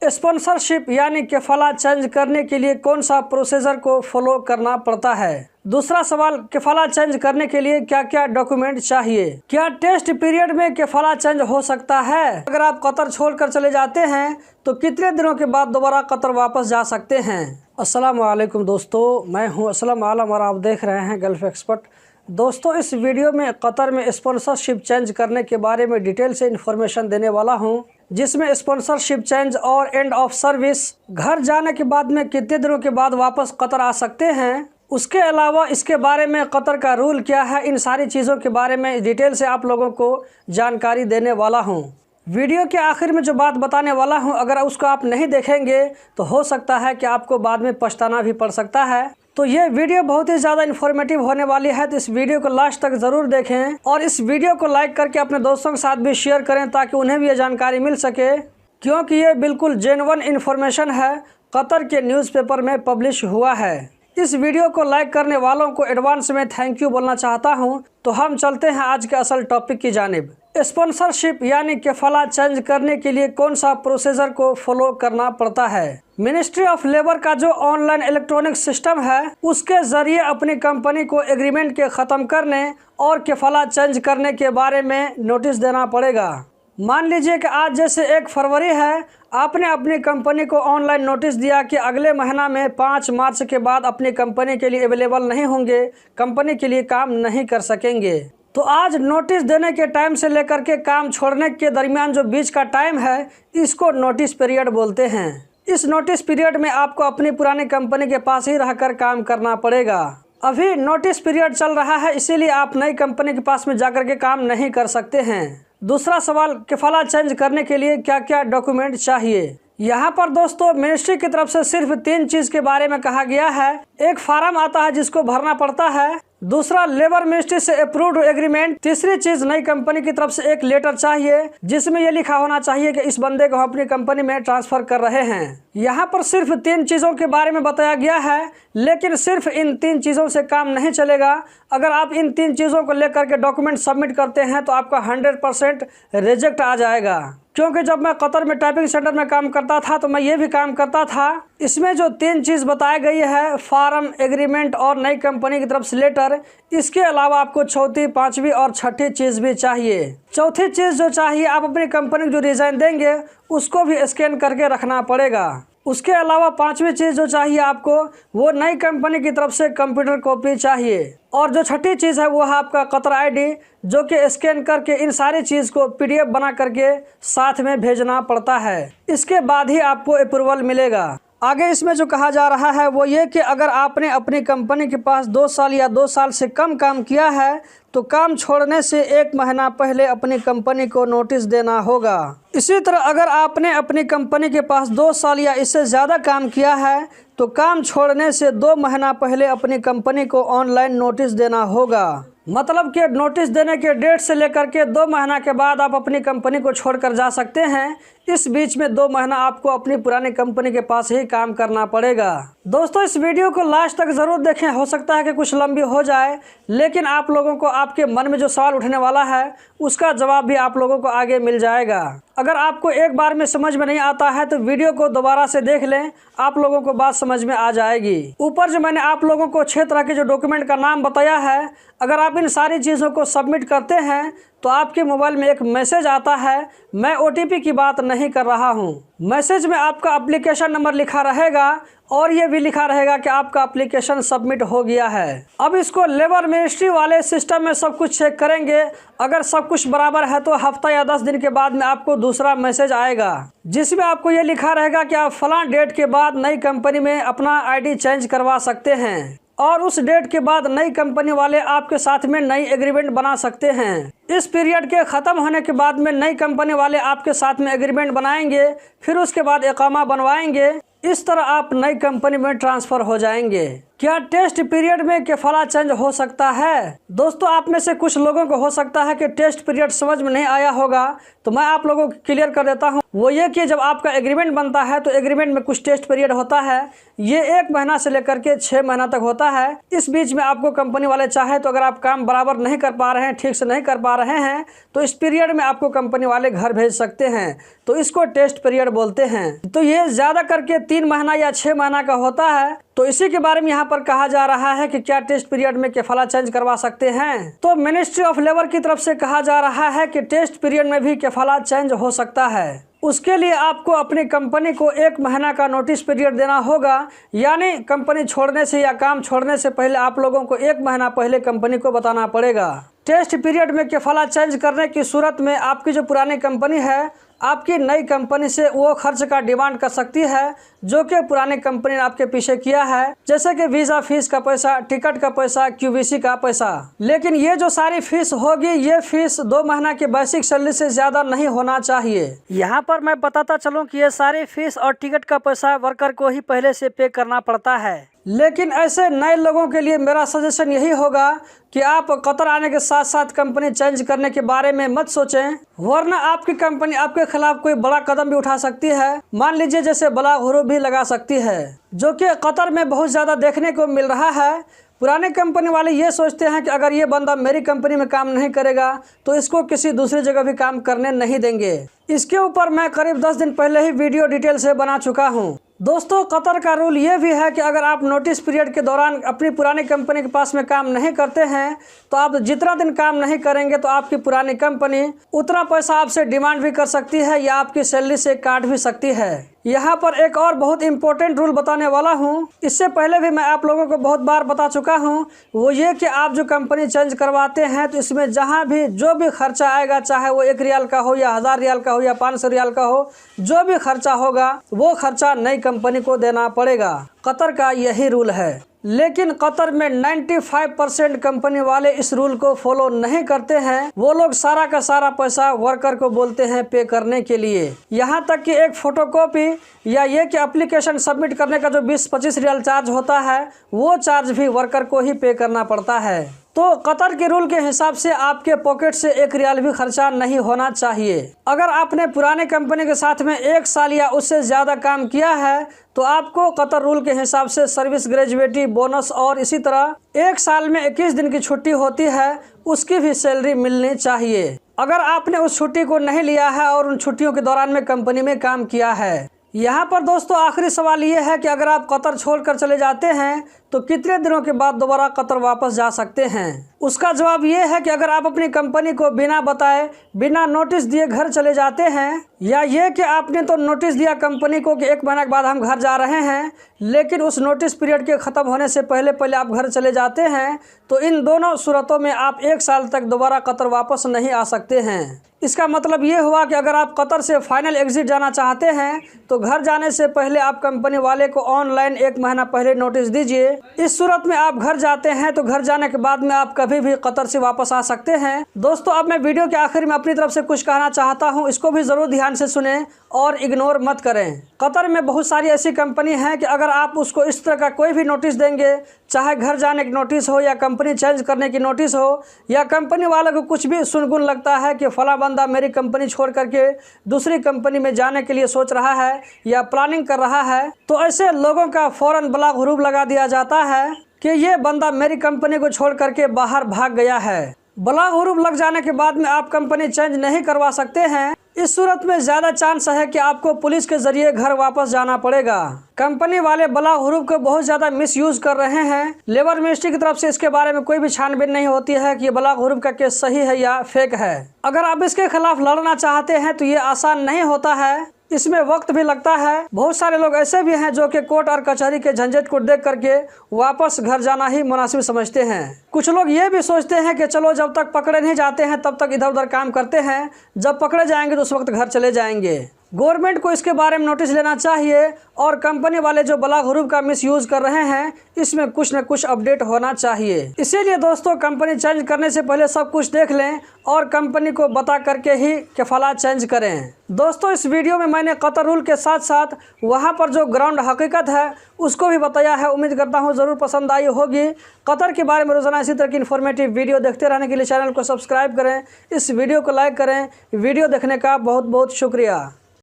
Sponsorship यानी कफाला change करने के लिए कौन सा प्रोसीजर को फॉलो करना पड़ता है। दूसरा सवाल, कफाला चेंज करने के लिए क्या क्या डॉक्यूमेंट चाहिए। क्या टेस्ट पीरियड में कफाला चेंज हो सकता है। अगर आप कतर छोड़कर चले जाते हैं तो कितने दिनों के बाद दोबारा कतर वापस जा सकते हैं। अस्सलाम वालेकुम दोस्तों, मैं हूं असलम आलम और आप देख रहे हैं गल्फ एक्सपर्ट। दोस्तों, इस वीडियो में कतर में स्पॉन्सरशिप चेंज करने के बारे में डिटेल से इन्फॉर्मेशन देने वाला हूं, जिसमें स्पॉन्सरशिप चेंज और एंड ऑफ सर्विस, घर जाने के बाद में कितने दिनों के बाद वापस कतर आ सकते हैं, उसके अलावा इसके बारे में कतर का रूल क्या है, इन सारी चीज़ों के बारे में डिटेल से आप लोगों को जानकारी देने वाला हूं। वीडियो के आखिर में जो बात बताने वाला हूं, अगर उसको आप नहीं देखेंगे तो हो सकता है कि आपको बाद में पछताना भी पड़ सकता है। तो ये वीडियो बहुत ही ज़्यादा इन्फॉर्मेटिव होने वाली है, तो इस वीडियो को लास्ट तक ज़रूर देखें और इस वीडियो को लाइक करके अपने दोस्तों के साथ भी शेयर करें ताकि उन्हें भी ये जानकारी मिल सके, क्योंकि ये बिल्कुल जेन्युइन इन्फॉर्मेशन है, कतर के न्यूज़पेपर में पब्लिश हुआ है। इस वीडियो को लाइक करने वालों को एडवांस में थैंक यू बोलना चाहता हूं। तो हम चलते हैं आज के असल टॉपिक की जानिब। स्पॉन्सरशिप यानी कफाला चेंज करने के लिए कौन सा प्रोसीजर को फॉलो करना पड़ता है। मिनिस्ट्री ऑफ लेबर का जो ऑनलाइन इलेक्ट्रॉनिक सिस्टम है, उसके जरिए अपनी कंपनी को एग्रीमेंट के ख़त्म करने और कफाला चेंज करने के बारे में नोटिस देना पड़ेगा। मान लीजिए कि आज जैसे 1 फरवरी है, आपने अपनी कंपनी को ऑनलाइन नोटिस दिया कि अगले महीना में 5 मार्च के बाद अपनी कंपनी के लिए अवेलेबल नहीं होंगे, कंपनी के लिए काम नहीं कर सकेंगे। तो आज नोटिस देने के टाइम से लेकर के काम छोड़ने के दरमियान जो बीच का टाइम है, इसको नोटिस पीरियड बोलते हैं। इस नोटिस पीरियड में आपको अपनी पुरानी कंपनी के पास ही रहकर काम करना पड़ेगा। अभी नोटिस पीरियड चल रहा है, इसीलिए आप नई कंपनी के पास में जाकर के काम नहीं कर सकते हैं। दूसरा सवाल, कफाला चेंज करने के लिए क्या क्या डॉक्यूमेंट चाहिए। यहाँ पर दोस्तों मिनिस्ट्री की तरफ से सिर्फ 3 चीज़ के बारे में कहा गया है। एक फार्म आता है जिसको भरना पड़ता है, दूसरा लेबर मिनिस्ट्री से अप्रूव्ड एग्रीमेंट, तीसरी चीज नई कंपनी की तरफ से एक लेटर चाहिए जिसमें यह लिखा होना चाहिए कि इस बंदे को हम अपनी कंपनी में ट्रांसफर कर रहे हैं। यहाँ पर सिर्फ 3 चीज़ों के बारे में बताया गया है, लेकिन सिर्फ इन 3 चीज़ों से काम नहीं चलेगा। अगर आप इन 3 चीज़ों को लेकर के डॉक्यूमेंट सबमिट करते हैं तो आपका 100% रिजेक्ट आ जाएगा। क्योंकि जब मैं कतर में टाइपिंग सेंटर में काम करता था तो मैं ये भी काम करता था। इसमें जो 3 चीज़ बताई गई है, फार्म, एग्रीमेंट और नई कंपनी की तरफ से लेटर, इसके अलावा आपको चौथी, 5वीं और 6ठी चीज़ भी चाहिए। चौथी चीज़ जो चाहिए, आप अपनी कंपनी को जो रिजाइन देंगे उसको भी स्कैन करके रखना पड़ेगा। उसके अलावा 5वीं चीज़ जो चाहिए आपको, वो नई कंपनी की तरफ से कंप्यूटर कॉपी चाहिए। और जो 6ठी चीज़ है वो है आपका कतर आईडी, जो कि स्कैन करके इन सारी चीज़ को PDF बना करके साथ में भेजना पड़ता है। इसके बाद ही आपको अप्रूवल मिलेगा। आगे इसमें जो कहा जा रहा है वो ये कि अगर आपने अपनी कंपनी के पास 2 साल या 2 साल से कम काम किया है तो काम छोड़ने से 1 महीना पहले अपनी कंपनी को नोटिस देना होगा। इसी तरह अगर आपने अपनी कंपनी के पास 2 साल या इससे ज़्यादा काम किया है तो काम छोड़ने से 2 महीना पहले अपनी कंपनी को ऑनलाइन नोटिस देना होगा। मतलब कि नोटिस देने के डेट से लेकर के 2 महीना के बाद आप अपनी कंपनी को छोड़कर जा सकते हैं। इस बीच में 2 महीना आपको अपनी पुरानी कंपनी के पास ही काम करना पड़ेगा। दोस्तों, इस वीडियो को लास्ट तक ज़रूर देखें, हो सकता है कि कुछ लंबी हो जाए, लेकिन आप लोगों को आपके मन में जो सवाल उठने वाला है उसका जवाब भी आप लोगों को आगे मिल जाएगा। अगर आपको एक बार में समझ में नहीं आता है तो वीडियो को दोबारा से देख लें, आप लोगों को बात समझ में आ जाएगी। ऊपर जो मैंने आप लोगों को 6 तरह के जो डॉक्यूमेंट का नाम बताया है, अगर आप इन सारी चीज़ों को सबमिट करते हैं तो आपके मोबाइल में एक मैसेज आता है। मैं OTP की बात नहीं कर रहा हूँ। मैसेज में आपका एप्लीकेशन नंबर लिखा रहेगा और ये भी लिखा रहेगा कि आपका एप्लीकेशन सबमिट हो गया है। अब इसको लेबर मिनिस्ट्री वाले सिस्टम में सब कुछ चेक करेंगे। अगर सब कुछ बराबर है तो हफ्ता या 10 दिन के बाद में आपको दूसरा मैसेज आएगा, जिसमें आपको ये लिखा रहेगा कि आप फलां डेट के बाद नई कंपनी में अपना ID चेंज करवा सकते हैं और उस डेट के बाद नई कंपनी वाले आपके साथ में नई एग्रीमेंट बना सकते हैं। इस पीरियड के ख़त्म होने के बाद में नई कंपनी वाले आपके साथ में एग्रीमेंट बनाएंगे, फिर उसके बाद इकामा बनवाएंगे। इस तरह आप नई कंपनी में ट्रांसफ़र हो जाएंगे। क्या टेस्ट पीरियड में कफाला चेंज हो सकता है? दोस्तों, आप में से कुछ लोगों को हो सकता है कि टेस्ट पीरियड समझ में नहीं आया होगा, तो मैं आप लोगों को क्लियर कर देता हूं। वो ये कि जब आपका एग्रीमेंट बनता है तो एग्रीमेंट में कुछ टेस्ट पीरियड होता है। ये 1 महीना से लेकर के 6 महीना तक होता है। इस बीच में आपको कंपनी वाले चाहे तो अगर आप काम बराबर नहीं कर पा रहे हैं, ठीक से नहीं कर पा रहे हैं, तो इस पीरियड में आपको कंपनी वाले घर भेज सकते हैं। तो इसको टेस्ट पीरियड बोलते हैं। तो ये ज़्यादा करके 3 महीना या 6 महीना का होता है। तो इसी के बारे में यहाँ पर कहा जा रहा है कि क्या टेस्ट पीरियड में कफाला चेंज करवा सकते हैं। तो मिनिस्ट्री ऑफ लेबर की तरफ से कहा जा रहा है कि टेस्ट पीरियड में भी कफाला चेंज हो सकता है। उसके लिए आपको अपनी कंपनी को 1 महीना का नोटिस पीरियड देना होगा, यानी कंपनी छोड़ने से या काम छोड़ने से पहले आप लोगों को 1 महीना पहले कंपनी को बताना पड़ेगा। टेस्ट पीरियड में कफाला चेंज करने की सूरत में आपकी जो पुरानी कंपनी है, आपकी नई कंपनी से वो खर्च का डिमांड कर सकती है जो कि पुरानी कंपनी ने आपके पीछे किया है, जैसे कि वीज़ा फीस का पैसा, टिकट का पैसा, QVC का पैसा। लेकिन ये जो सारी फीस होगी, ये फीस 2 महीना की बेसिक सैलरी से ज़्यादा नहीं होना चाहिए। यहाँ पर मैं बताता चलूँ कि ये सारी फीस और टिकट का पैसा वर्कर को ही पहले से पे करना पड़ता है। लेकिन ऐसे नए लोगों के लिए मेरा सजेशन यही होगा कि आप कतर आने के साथ साथ कंपनी चेंज करने के बारे में मत सोचें, वरना आपकी कंपनी आपके खिलाफ कोई बड़ा कदम भी उठा सकती है। मान लीजिए जैसे बला हुरूब भी लगा सकती है, जो कि कतर में बहुत ज़्यादा देखने को मिल रहा है। पुराने कंपनी वाले ये सोचते हैं कि अगर ये बंदा मेरी कंपनी में काम नहीं करेगा तो इसको किसी दूसरी जगह भी काम करने नहीं देंगे। इसके ऊपर मैं करीब 10 दिन पहले ही वीडियो डिटेल से बना चुका हूँ। दोस्तों, कतर का रूल ये भी है कि अगर आप नोटिस पीरियड के दौरान अपनी पुरानी कंपनी के पास में काम नहीं करते हैं तो आप जितना दिन काम नहीं करेंगे तो आपकी पुरानी कंपनी उतना पैसा आपसे डिमांड भी कर सकती है या आपकी सैलरी से काट भी सकती है। यहाँ पर एक और बहुत इंपॉर्टेंट रूल बताने वाला हूँ। इससे पहले भी मैं आप लोगों को बहुत बार बता चुका हूँ। वो ये कि आप जो कंपनी चेंज करवाते हैं तो इसमें जहाँ भी जो भी खर्चा आएगा, चाहे वो 1 रियाल का हो या 1000 रियाल का हो या 500 रियाल का हो, जो भी खर्चा होगा वो खर्चा नई कंपनी को देना पड़ेगा। कतर का यही रूल है। लेकिन कतर में 95% कंपनी वाले इस रूल को फॉलो नहीं करते हैं। वो लोग सारा का सारा पैसा वर्कर को बोलते हैं पे करने के लिए। यहाँ तक कि एक फोटोकॉपी या ये कि एप्लीकेशन सबमिट करने का जो 20-25 रियाल चार्ज होता है, वो चार्ज भी वर्कर को ही पे करना पड़ता है। तो कतर के रूल के हिसाब से आपके पॉकेट से 1 रियाल भी खर्चा नहीं होना चाहिए। अगर आपने पुराने कंपनी के साथ में 1 साल या उससे ज़्यादा काम किया है तो आपको कतर रूल के हिसाब से सर्विस ग्रेजुएटी बोनस और इसी तरह 1 साल में 21 दिन की छुट्टी होती है, उसकी भी सैलरी मिलनी चाहिए। अगर आपने उस छुट्टी को नहीं लिया है और उन छुट्टियों के दौरान में कंपनी में काम किया है। यहाँ पर दोस्तों आखिरी सवाल ये है कि अगर आप कतर छोड़कर चले जाते हैं तो कितने दिनों के बाद दोबारा कतर वापस जा सकते हैं? उसका जवाब ये है कि अगर आप अपनी कंपनी को बिना बताए, बिना नोटिस दिए घर चले जाते हैं, या ये कि आपने तो नोटिस दिया कंपनी को कि 1 महीने के बाद हम घर जा रहे हैं, लेकिन उस नोटिस पीरियड के ख़त्म होने से पहले आप घर चले जाते हैं, तो इन दोनों सूरतों में आप 1 साल तक दोबारा कतर वापस नहीं आ सकते हैं। इसका मतलब ये हुआ कि अगर आप कतर से फाइनल एग्जिट जाना चाहते हैं तो घर जाने से पहले आप कंपनी वाले को ऑनलाइन 1 महीना पहले नोटिस दीजिए। इस सूरत में आप घर जाते हैं तो घर जाने के बाद में आप कभी भी कतर से वापस आ सकते हैं। दोस्तों, अब मैं वीडियो के आखिर में अपनी तरफ से कुछ कहना चाहता हूं, इसको भी ज़रूर ध्यान से सुने और इग्नोर मत करें। कतर में बहुत सारी ऐसी कंपनी हैं कि अगर आप उसको इस तरह का कोई भी नोटिस देंगे, चाहे घर जाने की नोटिस हो या कंपनी चेंज करने की नोटिस हो, या कंपनी वालों को कुछ भी सुनगुन लगता है कि फला बंदा मेरी कंपनी छोड़ करके दूसरी कंपनी में जाने के लिए सोच रहा है या प्लानिंग कर रहा है, तो ऐसे लोगों का फ़ौरन ब्लॉक हुरूब लगा दिया जाता है कि ये बंदा मेरी कंपनी को छोड़ करके बाहर भाग गया है। ब्लॉक हुरूब लग जाने के बाद में आप कंपनी चेंज नहीं करवा सकते हैं। इस सूरत में ज़्यादा चांस है कि आपको पुलिस के जरिए घर वापस जाना पड़ेगा। कंपनी वाले ब्लॉक हुरूब को बहुत ज़्यादा मिसयूज़ कर रहे हैं। लेबर मिनिस्ट्री की तरफ से इसके बारे में कोई भी छानबीन नहीं होती है कि ये ब्लॉक हुरूब का केस सही है या फेक है। अगर आप इसके खिलाफ लड़ना चाहते हैं तो ये आसान नहीं होता है, इसमें वक्त भी लगता है। बहुत सारे लोग ऐसे भी हैं जो कि कोर्ट और कचहरी के झंझट को देख करके वापस घर जाना ही मुनासिब समझते हैं। कुछ लोग ये भी सोचते हैं कि चलो जब तक पकड़े नहीं जाते हैं तब तक इधर उधर काम करते हैं, जब पकड़े जाएंगे तो उस वक्त घर चले जाएंगे। गवर्नमेंट को इसके बारे में नोटिस लेना चाहिए और कंपनी वाले जो ब्लॉक ग्रुप का मिसयूज कर रहे हैं इसमें कुछ न कुछ अपडेट होना चाहिए। इसीलिए दोस्तों कंपनी चेंज करने से पहले सब कुछ देख लें और कंपनी को बता करके ही कफाला चेंज करें। दोस्तों इस वीडियो में मैंने कतर रूल के साथ साथ वहां पर जो ग्राउंड हकीकत है उसको भी बताया है। उम्मीद करता हूं ज़रूर पसंद आई होगी। कतर के बारे में रोजाना इसी तरह की इन्फॉर्मेटिव वीडियो देखते रहने के लिए चैनल को सब्सक्राइब करें, इस वीडियो को लाइक करें। वीडियो देखने का बहुत बहुत शुक्रिया।